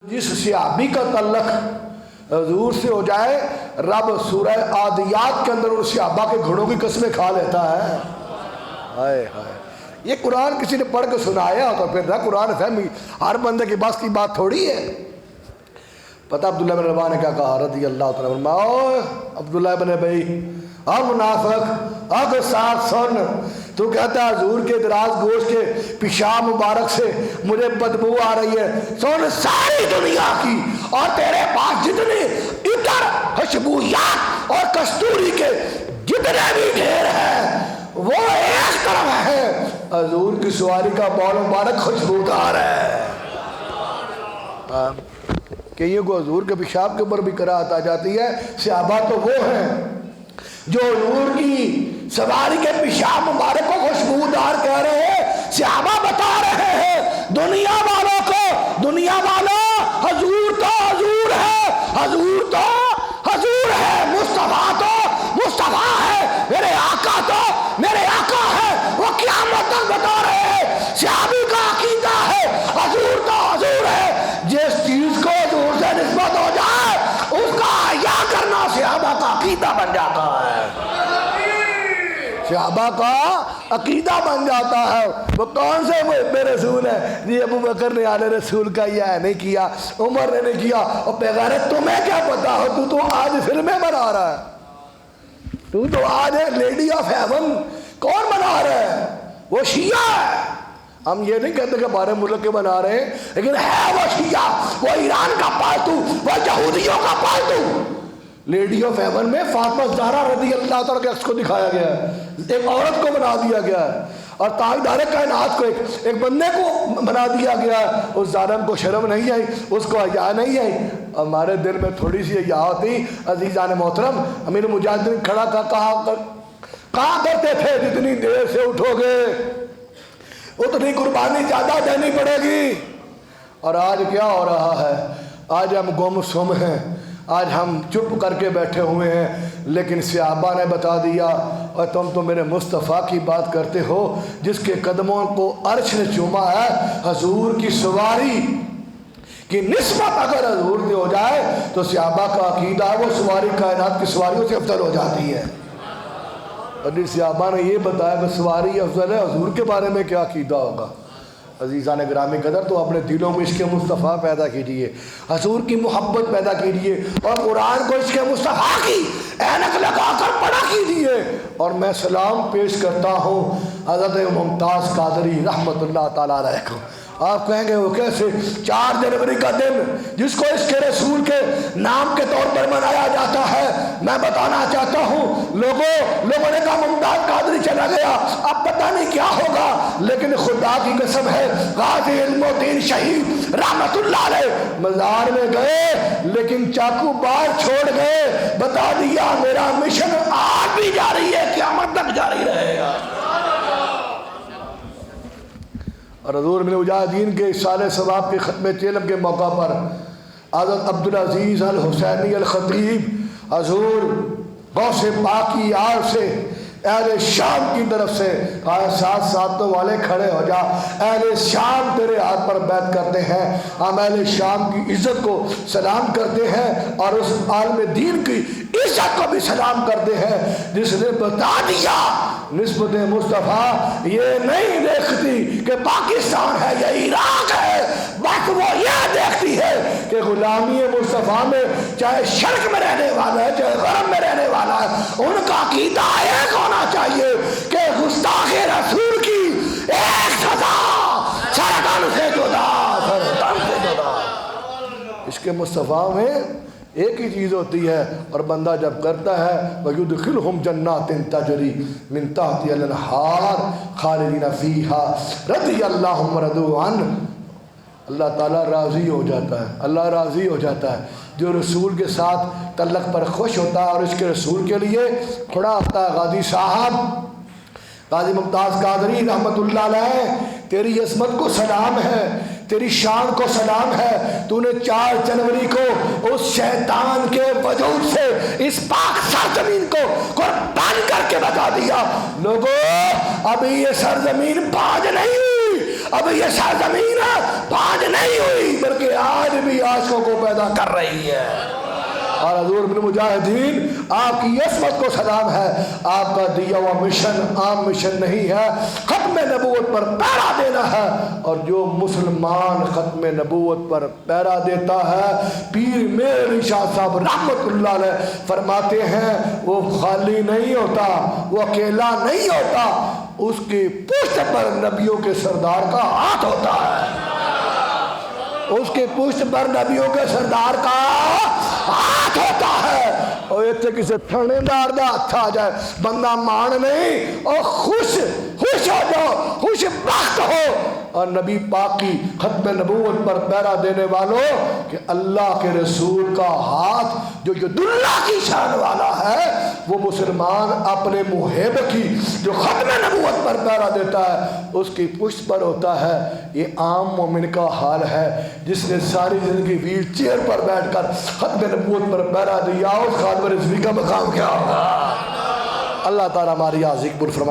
جس صحابی کا تعلق حضور سے ہو جائے رب سورہ عادیات کے اندر ان صحابہ کے گھوڑوں کی قسمیں کھا لیتا ہے۔ ہائے ہائے، یہ قرآن کسی نے پڑھ کے سنایا تو پھر نہ قرآن فہمی، ہر بندے کے بس کی بات تھوڑی ہے۔ پتہ عبداللہ بن رواحہ نے کیا کہا رضی اللہ تعالیٰ عنہ، اوہ عبداللہ بن ابی، منافق اگر ساتھ سن، تو کہتا ہے حضور کے دراز گوشت کے پیشاب مبارک سے مجھے بدبو آ رہی ہے، سن ساری دنیا کی اور تیرے پاس جتنے عطر، خوشبویات اور کستوری کے جتنے بھی ڈھیر ہیں وہ ایک طرف ہے، حضور کی سواری کا بال مبارک خوشبودار ہے۔ کئیوں کو حضور کے پیشاب کے اوپر بھی قرأت آ جاتی ہے۔ صحابہ تو وہ ہیں جو حضور کی سواری کے پیشاب مبارک کو خوشبودار کہہ رہے ہیں۔ صحابہ بتا رہے ہیں دنیا والوں کو، دنیا والوں حضور تو حضور ہے، حضور تو حضور ہے، مصطفیٰ تو مصطفیٰ ہے، میرے آقا تو میرے آقا ہے۔ وہ قیامت تک بتا رہے ہیں صحابی کا عقیدہ ہے حضور تو حضور ہے۔ جس چیز کو حضور سے نسبت ہو جائے اس کا حیا کرنا صحابہ کا عقیدہ بن جاتا ہے، صحابہ کا عقیدہ بن جاتا ہے۔ وہ کون سے بے رسول ہے؟ یہ ابو بکر نے آل رسول کا یہ نہیں کیا، عمر نے نہیں کیا، اور بغیرت تمہیں کیا پتا ہو، تو آج فلمیں بنا رہا ہے، تو آج لیڈی آف ہیون کون بنا رہا ہے؟ وہ شیعہ ہے۔ ہم یہ نہیں کہتے کہ ہمارے ملک کے بنا رہے ہیں، لیکن ہے وہ شیعہ، وہ ایران کا پالتو، وہ یہودیوں کا پالتو۔ لیڈی آف ہیون میں فاطمہ زہرا رضی اللہ تعالیٰ کے عکس کو دکھایا گیا ہے، ایک عورت کو بنا دیا گیا ہے، اور تاجدار کائنات کو ایک بندے کو بنا دیا گیا ہے۔ اس ظالم کو شرم نہیں آئی، اس کو حیا نہیں آئی۔ ہمارے دل میں تھوڑی سی حیا ہوتی۔ عزیزان محترم، امیر مجاہدین کھڑا کہا کرتے تھے جتنی دیر سے اٹھو گے اتنی قربانی زیادہ دینی پڑے گی۔ اور آج کیا ہو رہا ہے؟ آج ہم گم سم ہیں، آج ہم چپ کر کے بیٹھے ہوئے ہیں، لیکن صحابہ نے بتا دیا۔ اور تم تو میرے مصطفیٰ کی بات کرتے ہو جس کے قدموں کو عرش نے چوما ہے۔ حضور کی سواری کی نسبت اگر حضور سے ہو جائے تو صحابہ کا عقیدہ ہے وہ سواری کائنات کی سواریوں سے افضل ہو جاتی ہے۔ اور جس صحابہ نے یہ بتایا کہ سواری افضل ہے، حضور کے بارے میں کیا عقیدہ ہوگا؟ عزیزان گرامی قدر، تو اپنے دلوں میں عشق مصطفیٰ پیدا کیجئے، حضور کی محبت پیدا کیجئے، اور قرآن کو عشق مصطفیٰ کی اینک لگا کر پڑھا کیجئے۔ اور میں سلام پیش کرتا ہوں حضرت ممتاز قادری رحمت اللہ تعالیٰ علیہ کو۔ آپ کہیں گے وہ کیسے؟ 4 جنوری کا دن جس کو عشق رسول کے نام کے طور پر منایا جاتا ہے، میں بتانا چاہتا ہوں لوگوں نے کہا ممتاز قادری چلا گیا، اب پتہ نہیں کیا ہوگا، لیکن خدا کی قسم ہے غازی علم و دین شہید رحمت اللہ علیہ مزار میں گئے لیکن چاقو بار چھوڑ گئے، بتا دیا میرا مشن آج بھی جاری ہے، قیامت تک جاری رہے گا۔ اور حضور من مجاہدین کے سال ثواب کے ختم چیلم کے موقع پر حضرت عبدالعزیز الحسینی الخطیب حضور غوث پاک کی آل سے اہل شام کی طرف سے ساتھ ساتھوں والے کھڑے ہو جا، اہل شام تیرے ہاتھ پر بیعت کرتے ہیں، ہم اہل شام کی عزت کو سلام کرتے ہیں اور اس عالم دین کی عزت کو بھی سلام کرتے ہیں جس نے بتا دیا نسبت مصطفیٰ یہ نہیں دیکھتی کہ پاکستان ہے یا عراق ہے، بس وہ یہ دیکھتی ہے کہ غلامی مصطفیٰ میں چاہے شرق میں رہنے والا ہے چاہے غرب میں رہنے والا ہے، ان کا عقیدہ ایک ہونا چاہیے کہ گستاخ رسول کی ایک سزا سرطان سے جدا، سرطان سے جدا۔ عشق مصطفیٰ میں ایک ہی چیز ہوتی ہے، اور بندہ جب کرتا ہے وَيُدْخِلْهُمْ جَنَّاتٍ تَجْرِي مِن تَحْتِهَا الْأَنْهَارُ خَالِدِينَ فِيهَا رَضِيَ اللَّهُ وَرَضُوا عَنْهُ۔ اللہ تعالیٰ راضی ہو جاتا ہے، اللہ راضی ہو جاتا ہے جو رسول کے ساتھ تعلق پر خوش ہوتا ہے، اور اس کے رسول کے لیے کھڑا ہوتا ہے۔ غازی صاحب غازی ممتاز قادری رحمت اللہ علیہ، تیری عظمت کو سلام ہے، تیری شان کو سلام ہے، تو نے 4 جنوری کو اس شیطان کے وجود سے اس پاک سرزمین کو قربان کر کے بتا دیا لوگوں ابھی یہ سرزمین باز نہیں، اب یہ سرزمین تو آج نہیں ہوئی بلکہ آج بھی عاشقوں کو پیدا کر رہی ہے۔ اور حضور بن مجاہدین آپ کی عصمت کو سلام ہے، آپ کا دیا ہوا مشن عام مشن نہیں ہے، ختم نبوت پر پہرا دینا ہے، اور جو مسلمان ختم نبوت پر پہرا دیتا ہے، پیر میر علی شاہ صاحب رحمت اللہ علیہ فرماتے ہیں وہ خالی نہیں ہوتا، وہ اکیلا نہیں ہوتا، اس کی پشت پر نبیوں کے سردار کا ہاتھ ہوتا ہے، اس کی پشت پر نبیوں کے سردار کا ہاتھ ہوتا ہے۔ اور اتنے کسی تھنے دار دا ہاتھ آ جائے بندہ مان نہیں، اور خوش ہو جاؤ، خوش بخت ہو۔ اور نبی پاک کی ختم نبوت پر پہرا دینے والوں کہ اللہ کے رسول کا ہاتھ جو ید اللہ کی شان والا ہے، وہ مسلمان اپنے محب کی جو ختم نبوت پر پہرا دیتا ہے اس کی پشت پر ہوتا ہے۔ یہ عام مومن کا حال ہے جس نے ساری زندگی ویل چیئر پر بیٹھ کر ختم نبوت پر پہرا دیا، اس خاتم رضوی کا مقام کیا ہوگا؟ اللہ تعالیٰ ہماری آزیق پر فرمائے۔